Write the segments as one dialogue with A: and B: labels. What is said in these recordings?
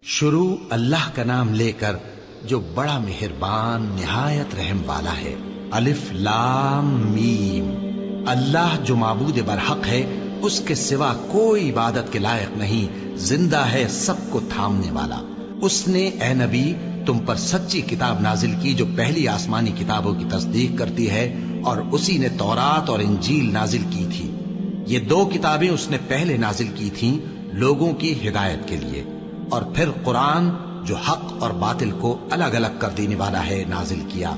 A: شروع اللہ کا نام لے کر جو بڑا مہربان نہایت رحم والا ہے۔ الف لام میم۔ اللہ جو معبود برحق ہے، اس کے سوا کوئی عبادت کے لائق نہیں، زندہ ہے، سب کو تھامنے والا۔ اس نے اے نبی تم پر سچی کتاب نازل کی جو پہلی آسمانی کتابوں کی تصدیق کرتی ہے، اور اسی نے تورات اور انجیل نازل کی تھی۔ یہ دو کتابیں اس نے پہلے نازل کی تھیں لوگوں کی ہدایت کے لیے، اور پھر قرآن جو حق اور باطل کو الگ الگ کر دینے والا ہے نازل کیا۔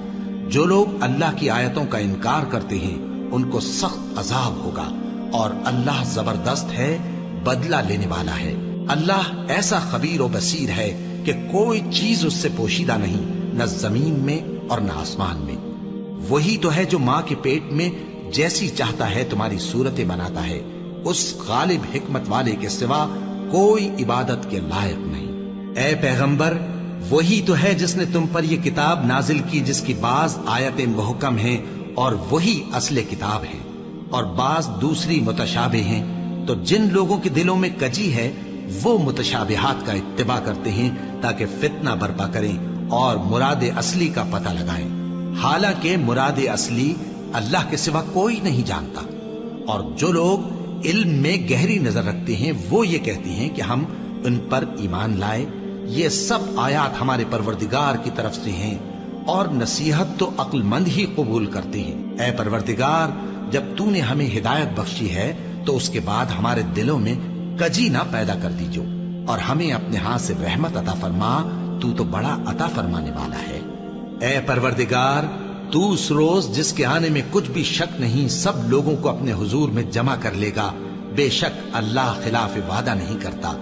A: جو لوگ اللہ کی آیتوں کا انکار کرتے ہیں ان کو سخت عذاب ہوگا، اور اللہ زبردست ہے، بدلہ لینے والا ہے۔ اللہ ایسا خبیر و بصیر ہے کہ کوئی چیز اس سے پوشیدہ نہیں، نہ زمین میں اور نہ آسمان میں۔ وہی تو ہے جو ماں کے پیٹ میں جیسی چاہتا ہے تمہاری صورتیں بناتا ہے، اس غالب حکمت والے کے سوا کوئی عبادت کے لائق نہیں۔ اے پیغمبر، وہی تو ہے جس نے تم پر یہ کتاب نازل کی جس کی بعض آیتیں محکم ہیں اور وہی اصل کتاب ہے، اور بعض دوسری متشابہ ہیں۔ تو جن لوگوں کے دلوں میں کجی ہے وہ متشابہات کا اتباع کرتے ہیں تاکہ فتنہ برپا کریں اور مراد اصلی کا پتہ لگائیں، حالانکہ مراد اصلی اللہ کے سوا کوئی نہیں جانتا۔ اور جو لوگ علم میں گہری نظر رکھتے ہیں وہ یہ کہتے ہیں کہ ہم ان پر ایمان لائے۔ یہ سب آیات ہمارے پروردگار کی طرف سے ہیں، اور نصیحت تو عقل مند ہی قبول کرتے ہیں۔ اے پروردگار، جب تو نے ہمیں ہدایت بخشی ہے تو اس کے بعد ہمارے دلوں میں کجی نہ پیدا کر دیجو، اور ہمیں اپنے ہاتھ سے رحمت عطا فرما، تو بڑا عطا فرمانے والا ہے۔ اے پروردگار، تو اس روز جس کے آنے میں کچھ بھی شک نہیں سب لوگوں کو اپنے حضور میں جمع کر لے گا۔ بے شک اللہ خلاف وعدہ نہیں کرتا۔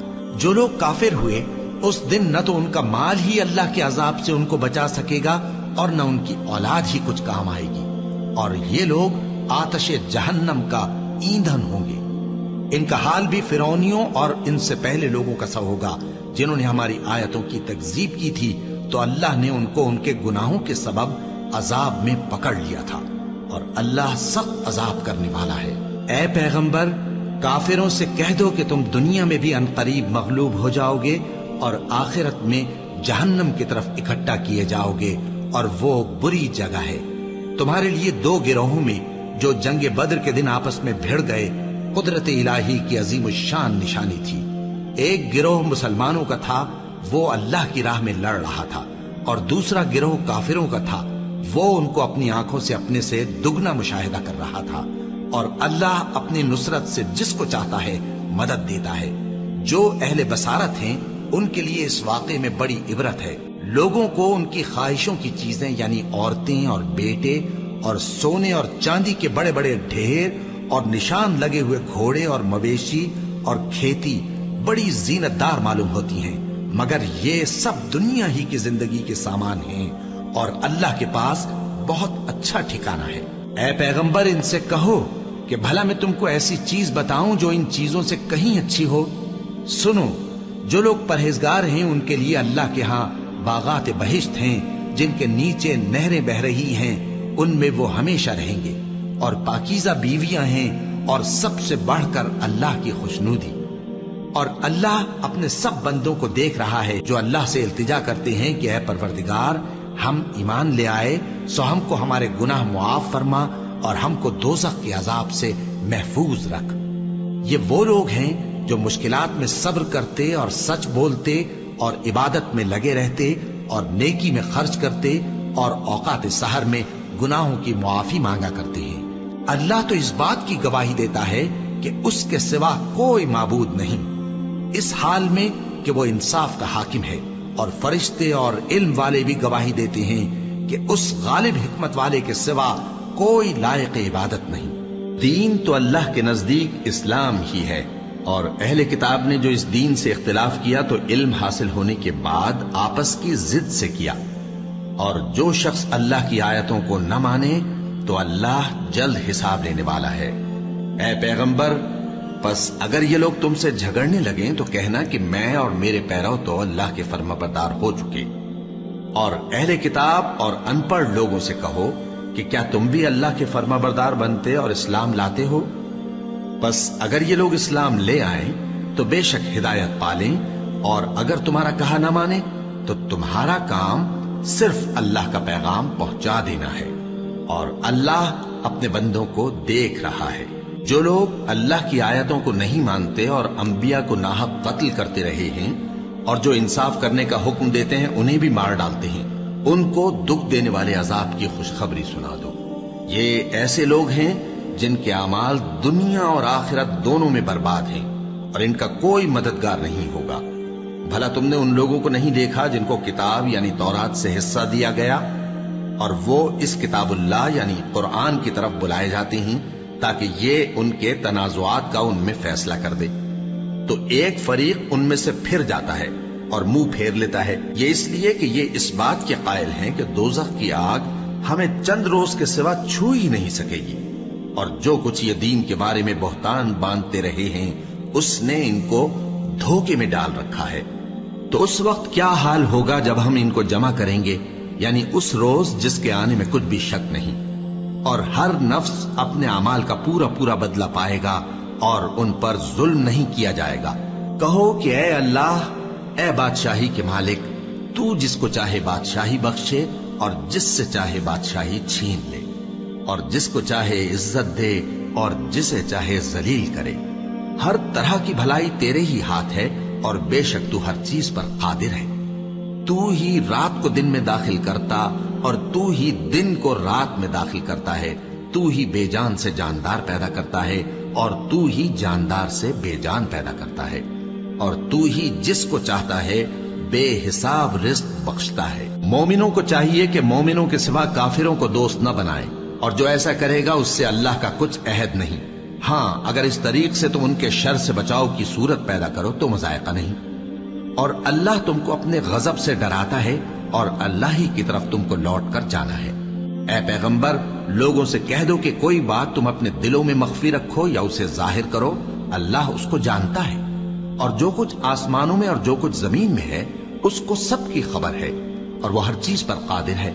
A: جو لوگ کافر ہوئے اس دن نہ تو ان کا مال ہی اللہ کے عذاب سے ان کو بچا سکے گا اور نہ ان کی اولاد ہی کچھ کام آئے گی، اور یہ لوگ آتش جہنم کا ایندھن ہوں گے۔ ان کا حال بھی فرعونیوں اور ان سے پہلے لوگوں کا سا ہوگا جنہوں نے ہماری آیتوں کی تکذیب کی تھی، تو اللہ نے ان کو ان کے گناہوں کے سبب عذاب میں پکڑ لیا تھا، اور اللہ سخت عذاب کرنے والا ہے۔ اے پیغمبر، کافروں سے کہہ دو کہ تم دنیا میں بھی عنقریب مغلوب ہو جاؤ گے اور آخرت میں جہنم کی طرف اکٹھا کیے جاؤ گے، اور وہ بری جگہ ہے۔ تمہارے لیے دو گروہوں میں جو جنگ بدر کے دن آپس میں بھڑ گئے قدرت الہی کی عظیم الشان نشانی تھی۔ ایک گروہ مسلمانوں کا تھا، وہ اللہ کی راہ میں لڑ رہا تھا، اور دوسرا گروہ کافروں کا تھا، وہ ان کو اپنی آنکھوں سے اپنے سے دگنا مشاہدہ کر رہا تھا۔ اور اللہ اپنی نصرت سے جس کو چاہتا ہے مدد دیتا ہے۔ جو اہل بصارت ہیں ان کے لیے اس واقعے میں بڑی عبرت ہے۔ لوگوں کو ان کی خواہشوں کی چیزیں یعنی عورتیں اور بیٹے اور سونے اور چاندی کے بڑے بڑے ڈھیر اور نشان لگے ہوئے گھوڑے اور مویشی اور کھیتی بڑی زینت دار معلوم ہوتی ہیں، مگر یہ سب دنیا ہی کی زندگی کے سامان ہیں، اور اللہ کے پاس بہت اچھا ٹھکانہ ہے۔ اے پیغمبر، ان سے کہو کہ بھلا میں تم کو ایسی چیز بتاؤں جو ان چیزوں سے کہیں اچھی ہو؟ سنو، جو لوگ پرہیزگار ہیں ان کے لیے اللہ کے ہاں باغات بہشت ہیں جن کے نیچے نہریں بہ رہی ہیں، ان میں وہ ہمیشہ رہیں گے، اور پاکیزہ بیویاں ہیں، اور سب سے بڑھ کر اللہ کی خوشنودی۔ اور اللہ اپنے سب بندوں کو دیکھ رہا ہے جو اللہ سے التجا کرتے ہیں کہ اے پروردگار، ہم ایمان لے آئے سو ہم کو ہمارے گناہ معاف فرما اور ہم کو دوزخ کے عذاب سے محفوظ رکھ۔ یہ وہ لوگ ہیں جو مشکلات میں صبر کرتے اور سچ بولتے اور عبادت میں لگے رہتے اور نیکی میں خرچ کرتے اور اوقات سحر میں گناہوں کی معافی مانگا کرتے ہیں۔ اللہ تو اس بات کی گواہی دیتا ہے کہ اس کے سوا کوئی معبود نہیں، اس حال میں کہ وہ انصاف کا حاکم ہے، اور فرشتے اور علم والے بھی گواہی دیتے ہیں کہ اس غالب حکمت والے کے سوا کوئی لائق عبادت نہیں۔ دین تو اللہ کے نزدیک اسلام ہی ہے، اور اہل کتاب نے جو اس دین سے اختلاف کیا تو علم حاصل ہونے کے بعد آپس کی ضد سے کیا، اور جو شخص اللہ کی آیتوں کو نہ مانے تو اللہ جلد حساب لینے والا ہے۔ اے پیغمبر، پس اگر یہ لوگ تم سے جھگڑنے لگیں تو کہنا کہ میں اور میرے پیرو تو اللہ کے فرمانبردار ہو چکے، اور اہل کتاب اور ان پڑھ لوگوں سے کہو کہ کیا تم بھی اللہ کے فرمانبردار بنتے اور اسلام لاتے ہو؟ پس اگر یہ لوگ اسلام لے آئیں تو بے شک ہدایت پالیں، اور اگر تمہارا کہا نہ مانے تو تمہارا کام صرف اللہ کا پیغام پہنچا دینا ہے، اور اللہ اپنے بندوں کو دیکھ رہا ہے۔ جو لوگ اللہ کی آیتوں کو نہیں مانتے اور انبیاء کو ناحق قتل کرتے رہے ہیں اور جو انصاف کرنے کا حکم دیتے ہیں انہیں بھی مار ڈالتے ہیں، ان کو دکھ دینے والے عذاب کی خوشخبری سنا دو۔ یہ ایسے لوگ ہیں جن کے اعمال دنیا اور آخرت دونوں میں برباد ہیں، اور ان کا کوئی مددگار نہیں ہوگا۔ بھلا تم نے ان لوگوں کو نہیں دیکھا جن کو کتاب یعنی تورات سے حصہ دیا گیا، اور وہ اس کتاب اللہ یعنی قرآن کی طرف بلائے جاتے ہیں تاکہ یہ ان کے تنازعات کا ان میں فیصلہ کر دے، تو ایک فریق ان میں سے پھر جاتا ہے اور منہ پھیر لیتا ہے، یہ اس لیے کہ یہ اس بات کے قائل ہیں کہ دوزخ کی آگ ہمیں چند روز کے سوا چھو ہی نہیں سکے گی، اور جو کچھ یہ دین کے بارے میں بہتان باندھتے رہے ہیں اس نے ان کو دھوکے میں ڈال رکھا ہے۔ تو اس وقت کیا حال ہوگا جب ہم ان کو جمع کریں گے، یعنی اس روز جس کے آنے میں کچھ بھی شک نہیں، اور ہر نفس اپنے اعمال کا پورا پورا بدلہ پائے گا اور ان پر ظلم نہیں کیا جائے گا۔ کہو کہ اے اللہ، اے بادشاہی کے مالک، تو جس کو چاہے بادشاہی بخشے اور جس سے چاہے بادشاہی چھین لے، اور جس کو چاہے عزت دے اور جسے چاہے ذلیل کرے۔ ہر طرح کی بھلائی تیرے ہی ہاتھ ہے، اور بے شک تو ہر چیز پر قادر ہے۔ تو ہی رات کو دن میں داخل کرتا اور تو ہی دن کو رات میں داخل کرتا ہے، تو ہی بے جان سے جاندار پیدا کرتا ہے اور تو ہی جاندار سے بے جان پیدا کرتا ہے، اور تو ہی جس کو چاہتا ہے بے حساب رزق بخشتا ہے۔ مومنوں کو چاہیے کہ مومنوں کے سوا کافروں کو دوست نہ بنائیں، اور جو ایسا کرے گا اس سے اللہ کا کچھ عہد نہیں۔ ہاں، اگر اس طریق سے تم ان کے شر سے بچاؤ کی صورت پیدا کرو تو مذائقہ نہیں، اور اللہ تم کو اپنے غضب سے ڈراتا ہے، اور اللہ ہی کی طرف تم کو لوٹ کر جانا ہے۔ اے پیغمبر، لوگوں سے کہہ دو کہ کوئی بات تم اپنے دلوں میں مخفی رکھو یا اسے ظاہر کرو، اللہ اس کو جانتا ہے، اور جو کچھ آسمانوں میں اور جو کچھ زمین میں ہے اس کو سب کی خبر ہے، اور وہ ہر چیز پر قادر ہے۔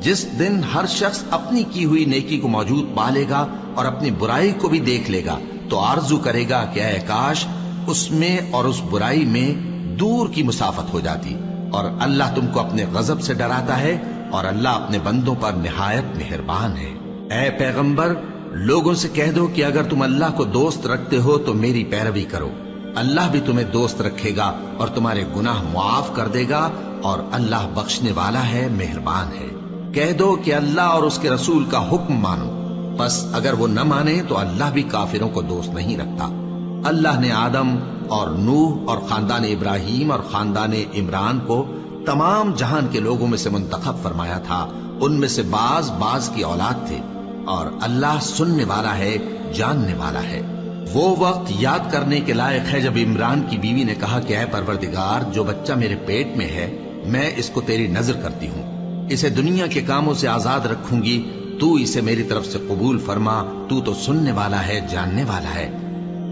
A: جس دن ہر شخص اپنی کی ہوئی نیکی کو موجود پا لے گا اور اپنی برائی کو بھی دیکھ لے گا تو آرزو کرے گا کہ اے کاش اس میں اور اس برائی میں دور کی مسافت ہو جاتی، اور اللہ تم کو اپنے غضب سے ڈراتا ہے، اور اللہ اپنے بندوں پر نہایت مہربان ہے۔ اے پیغمبر، لوگوں سے کہہ دو کہ اگر تم اللہ کو دوست رکھتے ہو تو میری پیروی کرو، اللہ بھی تمہیں دوست رکھے گا اور تمہارے گناہ معاف کر دے گا، اور اللہ بخشنے والا ہے، مہربان ہے۔ کہہ دو کہ اللہ اور اس کے رسول کا حکم مانو، بس اگر وہ نہ مانے تو اللہ بھی کافروں کو دوست نہیں رکھتا۔ اللہ نے آدم اور نوح اور خاندان ابراہیم اور خاندان عمران کو تمام جہان کے لوگوں میں سے منتخب فرمایا تھا، ان میں سے بعض بعض کی اولاد تھے، اور اللہ سننے والا ہے، جاننے والا ہے۔ وہ وقت یاد کرنے کے لائق ہے جب عمران کی بیوی نے کہا کہ اے پروردگار، جو بچہ میرے پیٹ میں ہے میں اس کو تیری نذر کرتی ہوں، اسے دنیا کے کاموں سے آزاد رکھوں گی، تو اسے میری طرف سے قبول فرما، تو سننے والا ہے، جاننے والا ہے۔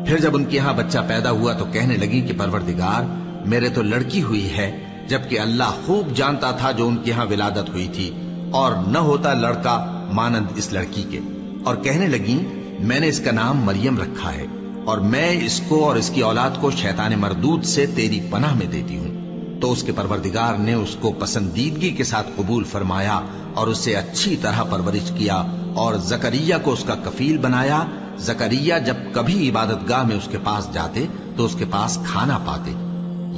A: پھر جب ان کے ہاں بچہ پیدا ہوا تو کہنے لگی کہ پروردگار، میرے تو لڑکی ہوئی ہے، جبکہ اللہ خوب جانتا تھا جو ان کے ہاں ولادت ہوئی تھی، اور نہ ہوتا لڑکا مانند اس لڑکی کے، اور کہنے لگی میں نے اس کا نام مریم رکھا ہے، اور میں اس کو اور اس کی اولاد کو شیطان مردود سے تیری پناہ میں دیتی ہوں۔ تو اس کے پروردگار نے اس کو پسندیدگی کے ساتھ قبول فرمایا اور اسے اچھی طرح پرورش کیا، اور زکریا کو اس کا کفیل بنایا۔ زکریا جب کبھی عبادت گاہ میں اس کے پاس جاتے تو اس کے پاس کھانا پاتے۔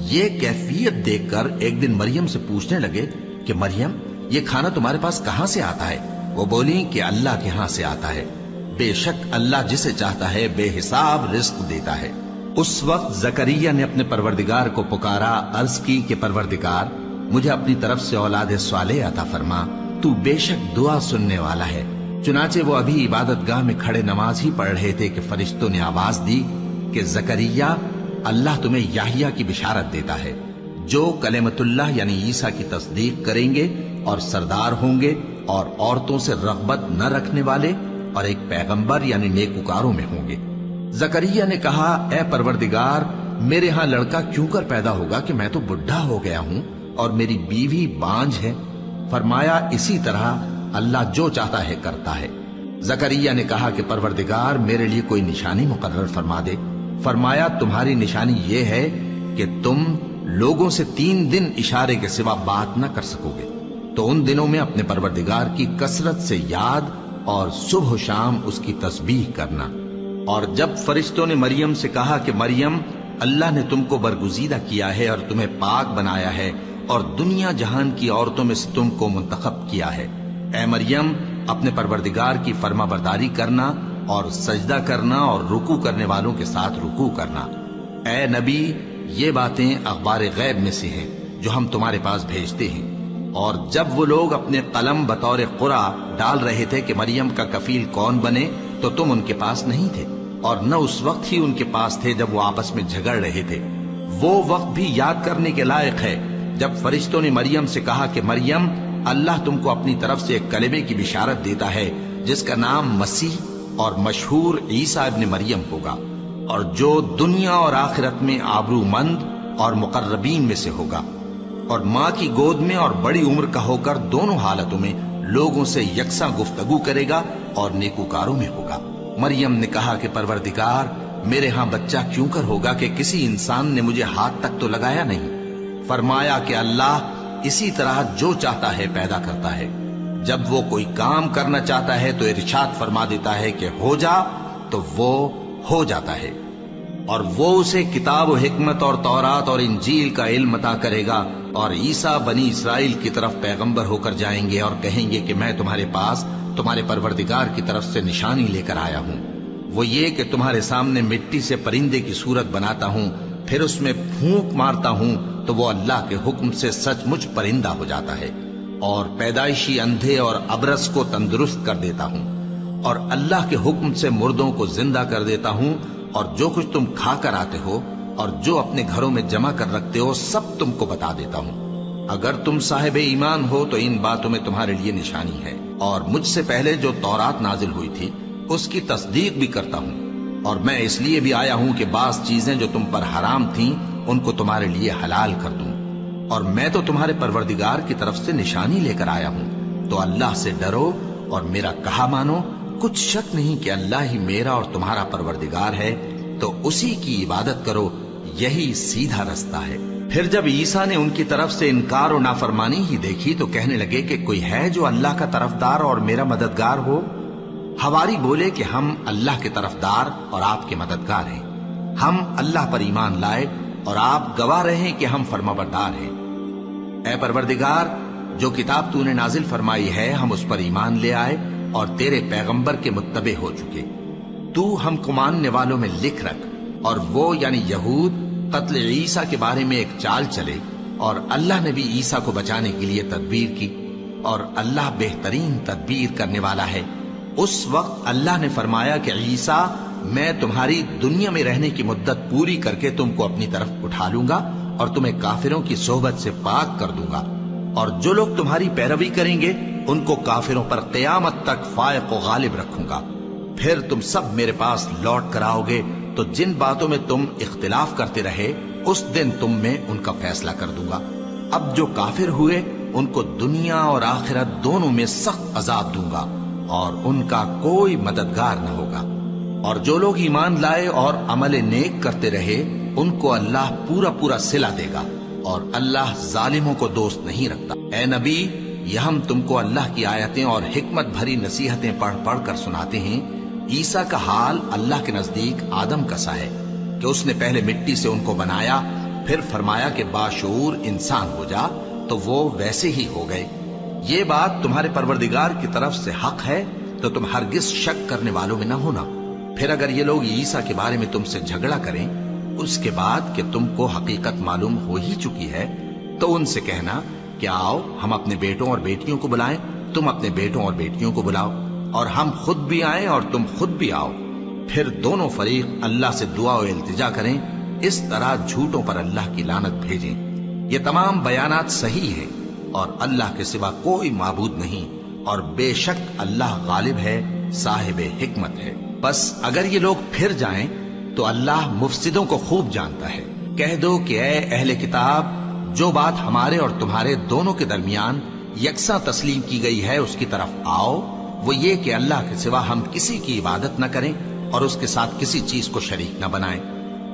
A: یہ کیفیت دیکھ کر ایک دن مریم سے پوچھنے لگے کہ مریم، یہ کھانا تمہارے پاس کہاں سے آتا ہے؟ وہ بولی کہ اللہ کے ہاں سے آتا ہے، بے شک اللہ جسے چاہتا ہے بے حساب رزق دیتا ہے۔ اس وقت زکریا نے اپنے پروردگار کو پکارا، عرض کی کہ پروردگار، مجھے اپنی طرف سے اولاد صالح عطا فرما، تو بے شک دعا سننے والا ہے۔ چنانچہ وہ ابھی عبادت گاہ میں کھڑے نماز ہی پڑھ رہے تھے کہ فرشتوں نے آواز دی کہ زکریا، اللہ تمہیں یحییٰ کی بشارت دیتا ہے، جو کلمۃ اللہ یعنی عیسیٰ کی تصدیق کریں گے اور سردار ہوں گے، اور عورتوں سے رغبت نہ رکھنے والے، اور ایک پیغمبر یعنی نیکوکاروں میں ہوں گے۔ زکریا نے کہا، اے پروردگار، میرے ہاں لڑکا کیوں کر پیدا ہوگا کہ میں تو بڈھا ہو گیا ہوں اور میری بیوی بانجھ ہے؟ فرمایا، اسی طرح اللہ جو چاہتا ہے کرتا ہے۔ زکریا نے کہا کہ پروردگار، میرے لیے کوئی نشانی مقرر فرما دے۔ فرمایا، تمہاری نشانی یہ ہے کہ تم لوگوں سے 3 دن اشارے کے سوا بات نہ کر سکو گے، تو ان دنوں میں اپنے پروردگار کی کثرت سے یاد اور صبح و شام اس کی تسبیح کرنا۔ اور جب فرشتوں نے مریم سے کہا کہ مریم، اللہ نے تم کو برگزیدہ کیا ہے اور تمہیں پاک بنایا ہے اور دنیا جہان کی عورتوں میں سے تم کو منتخب کیا ہے، اے مریم اپنے پروردگار کی فرما برداری کرنا اور سجدہ کرنا اور رکوع کرنے والوں کے ساتھ رکوع کرنا۔ اے نبی، یہ باتیں اخبار غیب میں سے ہیں جو ہم تمہارے پاس بھیجتے ہیں۔ اور جب وہ لوگ اپنے قلم بطور قرعہ ڈال رہے تھے کہ مریم کا کفیل کون بنے، تو تم ان کے پاس نہیں تھے، اور نہ اس وقت ہی ان کے پاس تھے جب وہ آپس میں جھگڑ رہے تھے۔ وہ وقت بھی یاد کرنے کے لائق ہے جب فرشتوں نے مریم سے کہا کہ مریم، اللہ تم کو اپنی طرف سے ایک کلمے کی بشارت دیتا ہے جس کا نام مسیح اور مشہور عیسیٰ ابن مریم ہوگا، اور جو دنیا اور آخرت میں آبرو مند اور مقربین میں سے ہوگا، اور ماں کی گود میں اور بڑی عمر کا ہو کر دونوں حالتوں میں لوگوں سے یکساں گفتگو کرے گا اور نیکوکاروں میں ہوگا۔ مریم نے کہا کہ پروردگار، میرے ہاں بچہ کیوں کر ہوگا کہ کسی انسان نے مجھے ہاتھ تک تو لگایا نہیں۔ فرمایا کہ اللہ اسی طرح جو چاہتا ہے پیدا کرتا ہے، جب وہ کوئی کام کرنا چاہتا ہے تو ارشاد فرما دیتا ہے کہ ہو جا، تو وہ ہو جاتا ہے۔ اور وہ اسے کتاب و حکمت اور تورات اور انجیل کا علم عطا کرے گا، اور عیسیٰ بنی اسرائیل کی طرف پیغمبر ہو کر جائیں گے اور کہیں گے کہ میں تمہارے پاس تمہارے پروردگار کی طرف سے نشانی لے کر آیا ہوں، وہ یہ کہ تمہارے سامنے مٹی سے پرندے کی صورت بناتا ہوں، پھر اس میں پھونک مارتا ہوں تو وہ اللہ کے حکم سے سچ مچ پرندہ ہو جاتا ہے، اور پیدائشی اندھے اور ابرص کو تندرست کر دیتا ہوں، اور اللہ کے حکم سے مردوں کو زندہ کر دیتا ہوں، اور جو کچھ تم کھا کر آتے ہو اور جو اپنے گھروں میں جمع کر رکھتے ہو سب تم کو بتا دیتا ہوں۔ اگر تم صاحب ایمان ہو تو ان باتوں میں تمہارے لیے نشانی ہے، اور مجھ سے پہلے جو تورات نازل ہوئی تھی اس کی تصدیق بھی کرتا ہوں، اور میں اس لیے بھی آیا ہوں کہ بعض چیزیں جو تم پر حرام تھیں ان کو تمہارے لیے حلال کر دوں، اور میں تو تمہارے پروردگار کی طرف سے نشانی لے کر آیا ہوں۔ تو اللہ سے ڈرو اور میرا کہا مانو، کچھ شک نہیں کہ اللہ ہی میرا اور تمہارا پروردگار ہے، تو اسی کی عبادت کرو، یہی سیدھا رستہ ہے۔ پھر جب عیسیٰ نے ان کی طرف سے انکار و نافرمانی ہی دیکھی تو کہنے لگے کہ کوئی ہے جو اللہ کا طرفدار اور میرا مددگار ہو؟ حواری بولے کہ ہم اللہ کے طرفدار اور آپ کے مددگار ہیں، ہم اللہ پر ایمان لائے اور آپ گواہ رہے کہ ہم فرما بردار ہیں۔ اے پروردگار، جو کتاب تو نے نازل فرمائی ہے ہم اس پر ایمان لے آئے اور تیرے پیغمبر کے متبع ہو چکے، تو ہم کو ماننے والوں میں لکھ رکھ۔ اور وہ یعنی یہود قتل عیسیٰ کے بارے میں ایک چال چلے، اور اللہ نے بھی عیسیٰ کو بچانے کے لیے تدبیر کی، اور اللہ بہترین تدبیر کرنے والا ہے۔ اس وقت اللہ نے فرمایا کہ عیسیٰ، میں تمہاری دنیا میں رہنے کی مدت پوری کر کے تم کو اپنی طرف اٹھا لوں گا اور تمہیں کافروں کی صحبت سے پاک کر دوں گا، اور جو لوگ تمہاری پیروی کریں گے ان کو کافروں پر قیامت تک فائق و غالب رکھوں گا۔ پھر تم سب میرے پاس لوٹ کر آؤ گے تو جن باتوں میں تم اختلاف کرتے رہے اس دن تم میں ان کا فیصلہ کر دوں گا۔ اب جو کافر ہوئے ان کو دنیا اور آخرت دونوں میں سخت عذاب دوں گا، اور ان کا کوئی مددگار نہ ہوگا۔ اور جو لوگ ایمان لائے اور عمل نیک کرتے رہے ان کو اللہ پورا پورا صلہ دے گا، اور اللہ ظالموں کو دوست نہیں رکھتا۔ اے نبی، یہ ہم تم کو اللہ کی آیتیں اور حکمت بھری نصیحتیں پڑھ پڑھ کر سناتے ہیں۔ عیسیٰ کا حال اللہ کے نزدیک آدم کا سا ہے کہ اس نے پہلے مٹی سے ان کو بنایا، پھر فرمایا کہ باشعور انسان ہو جا، تو وہ ویسے ہی ہو گئے۔ یہ بات تمہارے پروردگار کی طرف سے حق ہے، تو تم ہرگز شک کرنے والوں میں نہ ہونا۔ پھر اگر یہ لوگ عیسیٰ کے بارے میں تم سے جھگڑا کریں اس کے بعد کہ تم کو حقیقت معلوم ہو ہی چکی ہے، تو ان سے کہنا کہ آؤ ہم اپنے بیٹوں اور بیٹیوں کو بلائیں، تم اپنے بیٹوں اور بیٹیوں کو بلاؤ، اور ہم خود بھی آئیں اور تم خود بھی آؤ، پھر دونوں فریق اللہ سے دعا و التجا کریں، اس طرح جھوٹوں پر اللہ کی لعنت بھیجیں۔ یہ تمام بیانات صحیح ہیں، اور اللہ کے سوا کوئی معبود نہیں، اور بے شک اللہ غالب ہے، صاحب حکمت ہے۔ بس اگر یہ لوگ پھر جائیں تو اللہ مفسدوں کو خوب جانتا ہے۔ کہہ دو کہ اے اہل کتاب، جو بات ہمارے اور تمہارے دونوں کے درمیان یکساں تسلیم کی گئی ہے اس کی طرف آؤ، وہ یہ کہ اللہ کے سوا ہم کسی کی عبادت نہ کریں اور اس کے ساتھ کسی چیز کو شریک نہ بنائیں۔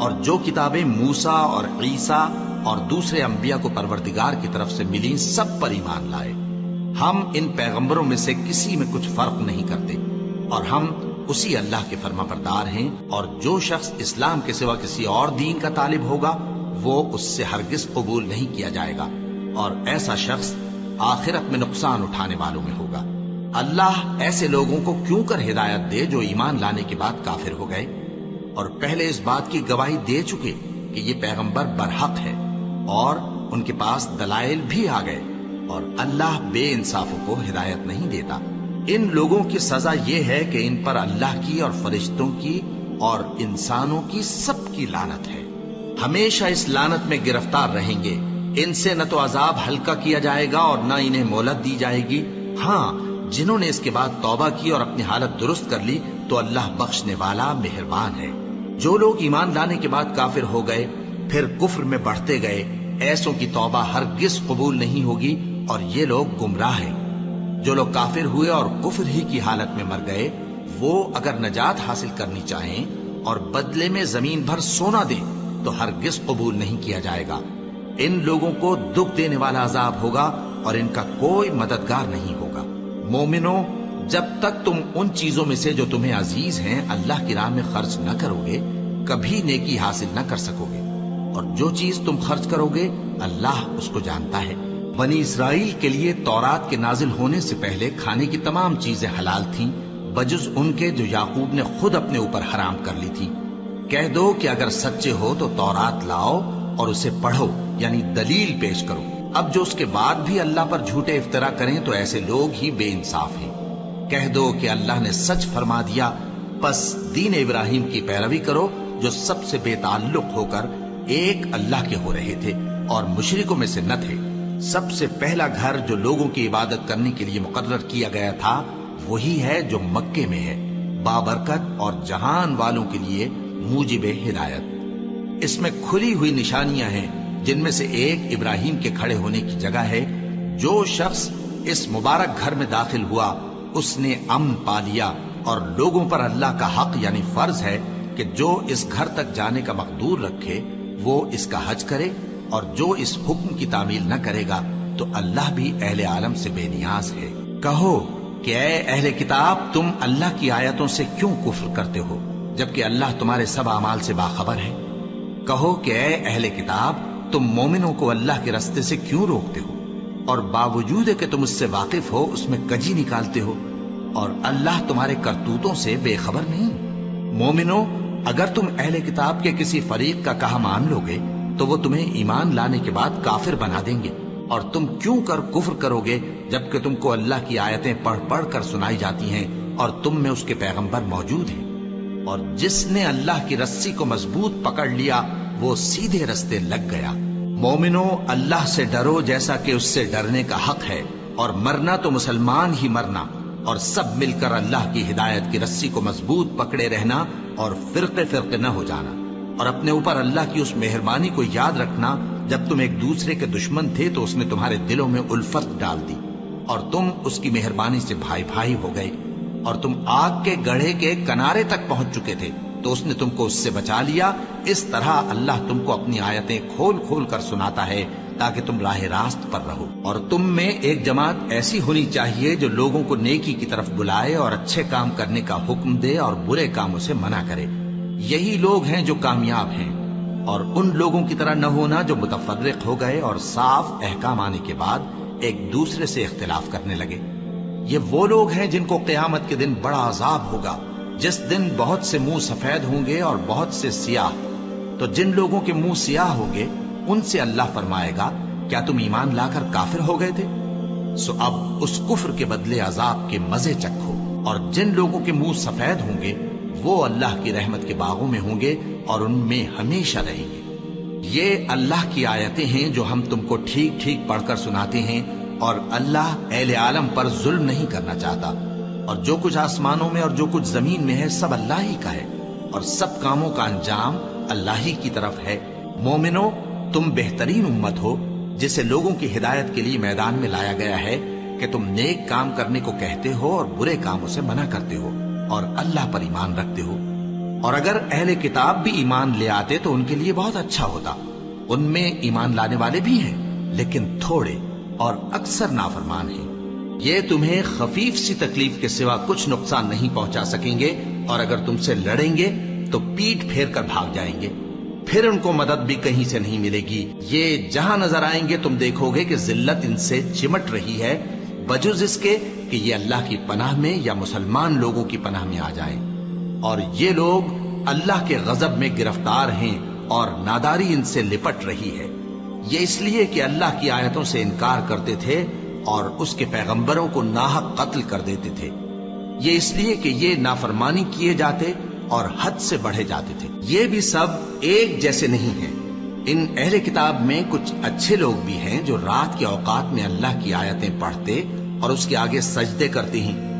A: اور جو کتابیں موسیٰ اور عیسیٰ اور دوسرے انبیاء کو پروردگار کی طرف سے ملیں سب پر ایمان لائے۔ ہم ان پیغمبروں میں سے کسی میں کچھ فرق نہیں کرتے، اور ہم اسی اللہ کے فرما بردار ہیں، اور جو شخص اسلام کے سوا کسی اور دین کا طالب ہوگا وہ اس سے ہرگز قبول نہیں کیا جائے گا، اور ایسا شخص آخرت میں نقصان اٹھانے والوں میں ہوگا۔ اللہ ایسے لوگوں کو کیوں کر ہدایت دے جو ایمان لانے کے بعد کافر ہو گئے اور پہلے اس بات کی گواہی دے چکے کہ یہ پیغمبر برحق ہے اور ان کے پاس دلائل بھی آ گئے، اور اللہ بے انصافوں کو ہدایت نہیں دیتا۔ ان لوگوں کی سزا یہ ہے کہ ان پر اللہ کی اور فرشتوں کی اور انسانوں کی سب کی لعنت ہے، ہمیشہ اس لعنت میں گرفتار رہیں گے۔ ان سے نہ تو عذاب ہلکا کیا جائے گا اور نہ انہیں مہلت دی جائے گی۔ ہاں، جنہوں نے اس کے بعد توبہ کی اور اپنی حالت درست کر لی تو اللہ بخشنے والا مہربان ہے۔ جو لوگ ایمان لانے کے بعد کافر ہو گئے پھر کفر میں بڑھتے گئے، ایسوں کی توبہ ہرگز قبول نہیں ہوگی اور یہ لوگ گمراہ ہیں۔ جو لوگ کافر ہوئے اور کفر ہی کی حالت میں مر گئے، وہ اگر نجات حاصل کرنی چاہیں اور بدلے میں زمین بھر سونا دیں تو ہرگز قبول نہیں کیا جائے گا۔ ان لوگوں کو دکھ دینے والا عذاب ہوگا اور ان کا کوئی مددگار نہیں ہوگا۔ مومنوں، جب تک تم ان چیزوں میں سے جو تمہیں عزیز ہیں اللہ کی راہ میں خرچ نہ کرو گے کبھی نیکی حاصل نہ کر سکو گے، اور جو چیز تم خرچ کرو گے اللہ اس کو جانتا ہے۔ بنی اسرائیل کے لیے تورات کے نازل ہونے سے پہلے کھانے کی تمام چیزیں حلال تھیں بجز ان کے جو یعقوب نے خود اپنے اوپر حرام کر لی تھی۔ کہہ دو کہ اگر سچے ہو تو تورات لاؤ اور اسے پڑھو، یعنی دلیل پیش کرو۔ اب جو اس کے بعد بھی اللہ پر جھوٹے افطرا کریں تو ایسے لوگ ہی بے انصاف ہیں۔ کہہ دو کہ اللہ نے سچ فرما دیا، پس دین ابراہیم کی پیروی کرو جو سب سے بے تعلق ہو کر ایک اللہ کے ہو رہے تھے اور مشرکوں میں سے نہ تھے۔ سب سے پہلا گھر جو لوگوں کی عبادت کرنے کے لیے مقرر کیا گیا تھا وہی ہے جو مکے میں ہے، بابرکت اور جہان والوں کے لیے موجب ہدایت۔ اس میں کھلی ہوئی نشانیاں ہیں جن میں سے ایک ابراہیم کے کھڑے ہونے کی جگہ ہے۔ جو شخص اس مبارک گھر میں داخل ہوا اس نے امن پا لیا، اور لوگوں پر اللہ کا حق یعنی فرض ہے کہ جو اس گھر تک جانے کا مقدور رکھے وہ اس کا حج کرے، اور جو اس حکم کی تعمیل نہ کرے گا تو اللہ بھی اہل عالم سے بے نیاز ہے۔ کہو کہ اے اہل کتاب، تم اللہ کی آیتوں سے کیوں کفر کرتے ہو جبکہ اللہ تمہارے سب اعمال سے باخبر ہے؟ کہو کہ اے اہل کتاب، تم مومنوں کو اللہ کے رستے سے کیوں روکتے ہو اور باوجود کہ تم اس سے واقف ہو اس میں کجی نکالتے ہو، اور اللہ تمہارے کرتوتوں سے بے خبر نہیں؟ مومنوں، اگر تم اہل کتاب کے کسی فریق کا کہا مان لو گے تو وہ تمہیں ایمان لانے کے بعد کافر بنا دیں گے، اور تم کیوں کر کفر کرو گے جبکہ تم کو اللہ کی آیتیں پڑھ پڑھ کر سنائی جاتی ہیں اور تم میں اس کے پیغمبر موجود ہیں؟ اور جس نے اللہ کی رسی کو مضبوط پکڑ لیا وہ سیدھے رستے لگ گیا۔ مومنوں، اللہ سے ڈرو جیسا کہ اس سے ڈرنے کا حق ہے، اور مرنا تو مسلمان ہی مرنا، اور سب مل کر اللہ کی ہدایت کی رسی کو مضبوط پکڑے رہنا اور فرقے فرقے نہ ہو جانا، اور اپنے اوپر اللہ کی اس مہربانی کو یاد رکھنا جب تم ایک دوسرے کے دشمن تھے تو اس نے تمہارے دلوں میں الفت ڈال دی اور تم اس کی مہربانی سے بھائی بھائی ہو گئے، اور تم آگ کے گڑھے کے کنارے تک پہنچ چکے تھے تو اس نے تم کو اس سے بچا لیا۔ اس طرح اللہ تم کو اپنی آیتیں کھول کھول کر سناتا ہے تاکہ تم راہ راست پر رہو۔ اور تم میں ایک جماعت ایسی ہونی چاہیے جو لوگوں کو نیکی کی طرف بلائے اور اچھے کام کرنے کا حکم دے اور برے کاموں سے منع کرے۔ یہی لوگ ہیں جو کامیاب ہیں، اور ان لوگوں کی طرح نہ ہونا جو متفرق ہو گئے اور صاف احکام آنے کے بعد ایک دوسرے سے اختلاف کرنے لگے۔ یہ وہ لوگ ہیں جن کو قیامت کے دن بڑا عذاب ہوگا، جس دن بہت سے منہ سفید ہوں گے اور بہت سے سیاہ۔ تو جن لوگوں کے منہ سیاہ ہوں گے ان سے اللہ فرمائے گا، کیا تم ایمان لا کر کافر ہو گئے تھے؟ سو اب اس کفر کے بدلے عذاب کے مزے چکھو۔ اور جن لوگوں کے منہ سفید ہوں گے وہ اللہ کی رحمت کے باغوں میں ہوں گے اور ان میں ہمیشہ رہیں گے۔ یہ اللہ کی آیتیں ہیں جو ہم تم کو ٹھیک ٹھیک پڑھ کر سناتے ہیں، اور اللہ اہل عالم پر ظلم نہیں کرنا چاہتا، اور جو کچھ آسمانوں میں اور جو کچھ زمین میں ہے سب اللہ ہی کا ہے، اور سب کاموں کا انجام اللہ ہی کی طرف ہے۔ مومنوں، تم بہترین امت ہو جسے لوگوں کی ہدایت کے لیے میدان میں لایا گیا ہے کہ تم نیک کام کرنے کو کہتے ہو اور برے کاموں سے منع کرتے ہو اور اللہ پر ایمان رکھتے ہو۔ اور اگر اہل کتاب بھی ایمان لے آتے تو ان کے لیے بہت اچھا ہوتا، ان میں ایمان لانے والے بھی ہیں لیکن تھوڑے اور اکثر نافرمان ہیں۔ یہ تمہیں خفیف سی تکلیف کے سوا کچھ نقصان نہیں پہنچا سکیں گے، اور اگر تم سے لڑیں گے تو پیٹ پھیر کر بھاگ جائیں گے، پھر ان کو مدد بھی کہیں سے نہیں ملے گی۔ یہ جہاں نظر آئیں گے تم دیکھو گے کہ ذلت ان سے چمٹ رہی ہے، بجز اس کے کہ یہ اللہ کی پناہ میں یا مسلمان لوگوں کی پناہ میں آ جائیں۔ اور یہ لوگ اللہ کے غضب میں گرفتار ہیں اور ناداری ان سے لپٹ رہی ہے۔ یہ اس لیے کہ اللہ کی آیتوں سے انکار کرتے تھے اور اس کے پیغمبروں کو ناحق قتل کر دیتے تھے۔ یہ اس لیے کہ یہ نافرمانی کیے جاتے اور حد سے بڑھے جاتے تھے۔ یہ بھی سب ایک جیسے نہیں ہیں۔ ان اہل کتاب میں کچھ اچھے لوگ بھی ہیں جو رات کے اوقات میں اللہ کی آیتیں پڑھتے اور اس کے آگے سجدے کرتے ہیں۔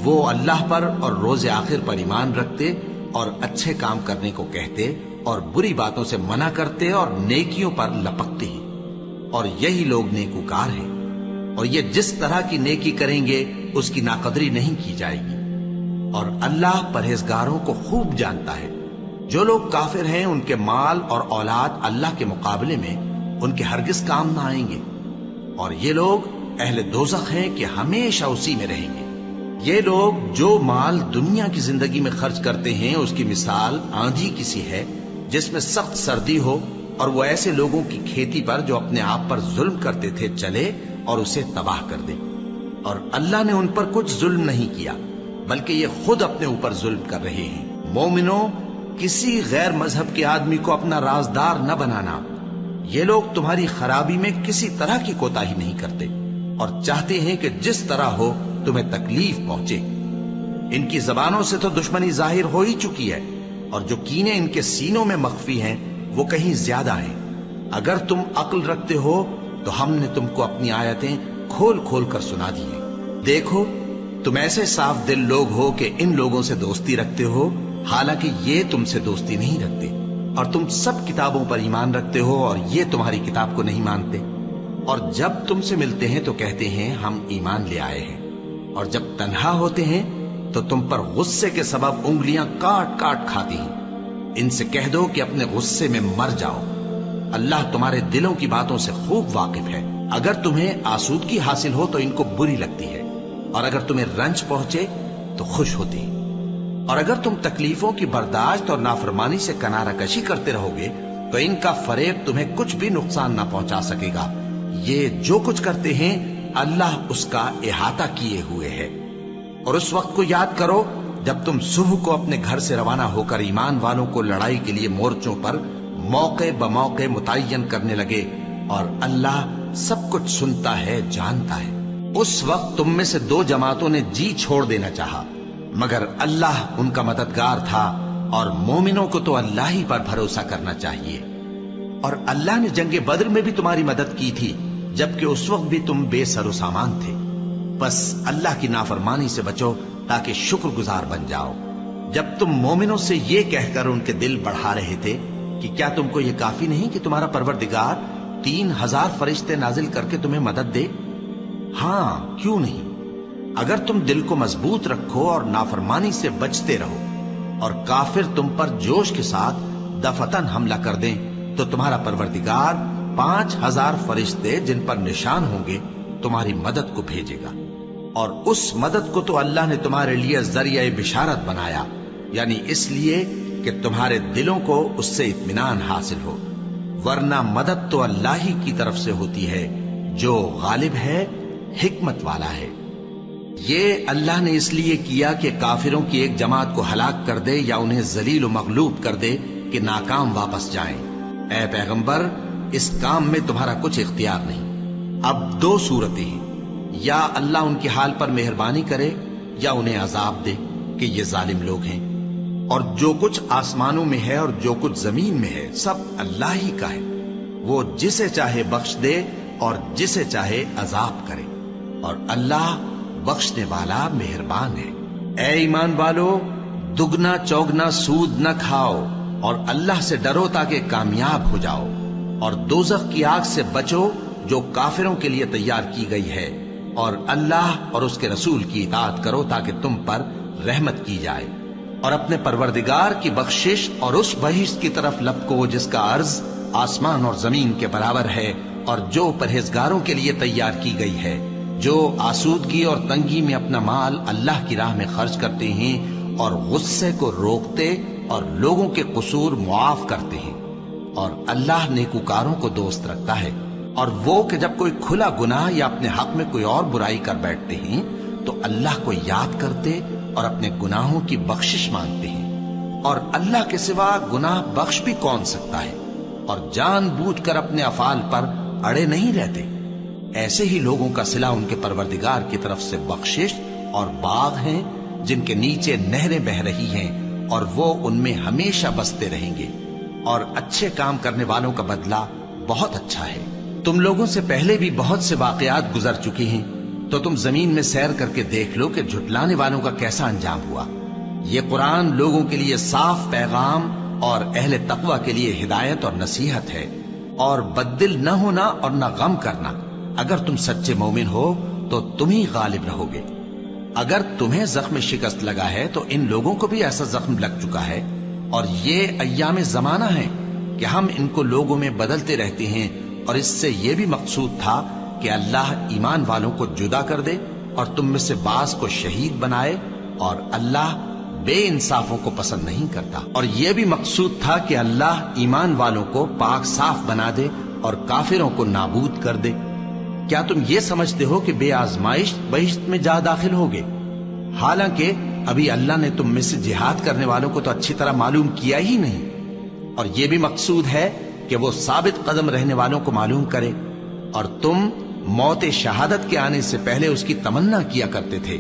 A: وہ اللہ پر اور روز آخر پر ایمان رکھتے اور اچھے کام کرنے کو کہتے اور بری باتوں سے منع کرتے اور نیکیوں پر لپکتے ہیں، اور یہی لوگ نیکوکار ہیں۔ اور یہ جس طرح کی نیکی کریں گے اس کی ناقدری نہیں کی جائے گی، اور اللہ پرہیزگاروں کو خوب جانتا ہے۔ جو لوگ کافر ہیں ان کے مال اور اولاد اللہ کے مقابلے میں ان کے ہرگز کام نہ آئیں گے، اور یہ لوگ اہل دوزخ ہیں کہ ہمیشہ اسی میں رہیں گے۔ یہ لوگ جو مال دنیا کی زندگی میں خرچ کرتے ہیں اس کی مثال آندھی کسی ہے جس میں سخت سردی ہو، اور وہ ایسے لوگوں کی کھیتی پر جو اپنے آپ پر ظلم کرتے تھے چلے اور اسے تباہ کر دے۔ اور اللہ نے ان پر کچھ ظلم نہیں کیا بلکہ یہ خود اپنے اوپر ظلم کر رہے ہیں۔ مومنوں، کسی غیر مذہب کے آدمی کو اپنا رازدار نہ بنانا۔ یہ لوگ تمہاری خرابی میں کسی طرح کی کوتاہی نہیں کرتے اور چاہتے ہیں کہ جس طرح ہو تمہیں تکلیف پہنچے۔ ان کی زبانوں سے تو دشمنی ظاہر ہو ہی چکی ہے، اور جو کینے ان کے سینوں میں مخفی ہیں وہ کہیں زیادہ ہیں۔ اگر تم عقل رکھتے ہو تو ہم نے تم کو اپنی آیتیں کھول کھول کر سنا دی ہیں۔ دیکھو، تم ایسے صاف دل لوگ ہو کہ ان لوگوں سے دوستی رکھتے ہو، حالانکہ یہ تم سے دوستی نہیں رکھتے، اور تم سب کتابوں پر ایمان رکھتے ہو اور یہ تمہاری کتاب کو نہیں مانتے۔ اور جب تم سے ملتے ہیں تو کہتے ہیں ہم ایمان لے آئے ہیں، اور جب تنہا ہوتے ہیں تو تم پر غصے کے سبب انگلیاں کاٹ کاٹ کھاتی ہیں۔ ان سے کہہ دو کہ اپنے غصے میں مر جاؤ، اللہ تمہارے دلوں کی باتوں سے خوب واقف ہے۔ اگر تمہیں آسودگی حاصل ہو تو ان کو بری لگتی ہے، اور اگر تمہیں رنج پہنچے تو خوش ہوتی ہے۔ اور اگر تم تکلیفوں کی برداشت اور نافرمانی سے کنارہ کشی کرتے رہو گے تو ان کا فریب تمہیں کچھ بھی نقصان نہ پہنچا سکے گا۔ یہ جو کچھ کرتے ہیں اللہ اس کا احاطہ کیے ہوئے ہے۔ اور اس وقت کو یاد کرو جب تم صبح کو اپنے گھر سے روانہ ہو کر ایمان والوں کو لڑائی کے لیے مورچوں پر موقع بموقع متعین کرنے لگے، اور اللہ سب کچھ سنتا ہے، جانتا ہے۔ اس وقت تم میں سے دو جماعتوں نے جی چھوڑ دینا چاہا، مگر اللہ ان کا مددگار تھا، اور مومنوں کو تو اللہ ہی پر بھروسہ کرنا چاہیے۔ اور اللہ نے جنگ بدر میں بھی تمہاری مدد کی تھی جبکہ اس وقت بھی تم بے سر و سامان تھے۔ بس اللہ کی نافرمانی سے بچو تاکہ شکر گزار بن جاؤ۔ جب تم مومنوں سے یہ کہہ کر ان کے دل بڑھا رہے تھے کہ کیا تم کو یہ کافی نہیں کہ تمہارا پروردگار 3000 فرشتے نازل کر کے تمہیں مدد دے؟ ہاں، کیوں نہیں؟ اگر تم دل کو مضبوط رکھو اور نافرمانی سے بچتے رہو اور کافر تم پر جوش کے ساتھ دفتن حملہ کر دیں تو تمہارا پروردگار 5000 فرشتے جن پر نشان ہوں گے تمہاری مدد کو بھیجے گا۔ اور اس مدد کو تو اللہ نے تمہارے لیے ذریعہ بشارت بنایا، یعنی اس لیے کہ تمہارے دلوں کو اس سے اطمینان حاصل ہو، ورنہ مدد تو اللہ ہی کی طرف سے ہوتی ہے جو غالب ہے، حکمت والا ہے۔ یہ اللہ نے اس لیے کیا کہ کافروں کی ایک جماعت کو ہلاک کر دے یا انہیں ذلیل و مغلوب کر دے کہ ناکام واپس جائیں۔ اے پیغمبر، اس کام میں تمہارا کچھ اختیار نہیں۔ اب دو صورتیں ہیں، یا اللہ ان کے حال پر مہربانی کرے یا انہیں عذاب دے کہ یہ ظالم لوگ ہیں۔ اور جو کچھ آسمانوں میں ہے اور جو کچھ زمین میں ہے سب اللہ ہی کا ہے، وہ جسے چاہے بخش دے اور جسے چاہے عذاب کرے، اور اللہ بخشنے والا مہربان ہے۔ اے ایمان والو، دگنا چوگنا سود نہ کھاؤ اور اللہ سے ڈرو تاکہ کامیاب ہو جاؤ، اور دوزخ کی آگ سے بچو جو کافروں کے لیے تیار کی گئی ہے، اور اللہ اور اس کے رسول کی اطاعت کرو تاکہ تم پر رحمت کی جائے۔ اور اپنے پروردگار کی بخشش اور اس بہشت کی طرف لپکو جس کا عرض آسمان اور زمین کے برابر ہے اور جو پرہیزگاروں کے لیے تیار کی گئی ہے، جو آسودگی اور تنگی میں اپنا مال اللہ کی راہ میں خرچ کرتے ہیں اور غصے کو روکتے اور لوگوں کے قصور معاف کرتے ہیں، اور اللہ نیکوکاروں کو دوست رکھتا ہے۔ اور وہ کہ جب کوئی کھلا گناہ یا اپنے حق میں کوئی اور برائی کر بیٹھتے ہیں تو اللہ کو یاد کرتے اور اپنے گناہوں کی بخشش مانگتے ہیں، اور اللہ کے سوا گناہ بخش بھی کون سکتا ہے، اور جان بوجھ کر اپنے افعال پر اڑے نہیں رہتے۔ ایسے ہی لوگوں کا صلہ ان کے پروردگار کی طرف سے بخشش اور باغ ہیں جن کے نیچے نہریں بہ رہی ہیں اور وہ ان میں ہمیشہ بستے رہیں گے، اور اچھے کام کرنے والوں کا بدلہ بہت اچھا ہے۔ تم لوگوں سے پہلے بھی بہت سے واقعات گزر چکے ہیں، تو تم زمین میں سیر کر کے دیکھ لو کہ جھٹلانے والوں کا کیسا انجام ہوا۔ یہ قرآن لوگوں کے لیے صاف پیغام اور اہل تقوی کے لیے ہدایت اور نصیحت ہے، اور بددل نہ ہونا اور نہ غم کرنا۔ اگر تم سچے مومن ہو تو تم ہی غالب رہو گے۔ اگر تمہیں زخم شکست لگا ہے تو ان لوگوں کو بھی ایسا زخم لگ چکا ہے، اور یہ ایام زمانہ ہے کہ ہم ان کو لوگوں میں بدلتے رہتے ہیں، اور اس سے یہ بھی مقصود تھا کہ اللہ ایمان والوں کو جدا کر دے اور تم میں سے بعض کو شہید بنائے، اور اللہ بے انصافوں کو پسند نہیں کرتا۔ اور یہ بھی مقصود تھا کہ اللہ ایمان والوں کو پاک صاف بنا دے اور کافروں کو نابود کر دے۔ کیا تم یہ سمجھتے ہو کہ بے آزمائش بہشت میں جا داخل ہوگے؟ حالانکہ ابھی اللہ نے تم میں سے جہاد کرنے والوں کو تو اچھی طرح معلوم کیا ہی نہیں، اور یہ بھی مقصود ہے کہ وہ ثابت قدم رہنے والوں کو معلوم کرے، اور تم موت شہادت کے آنے سے پہلے اس کی تمنا کیا کرتے تھے،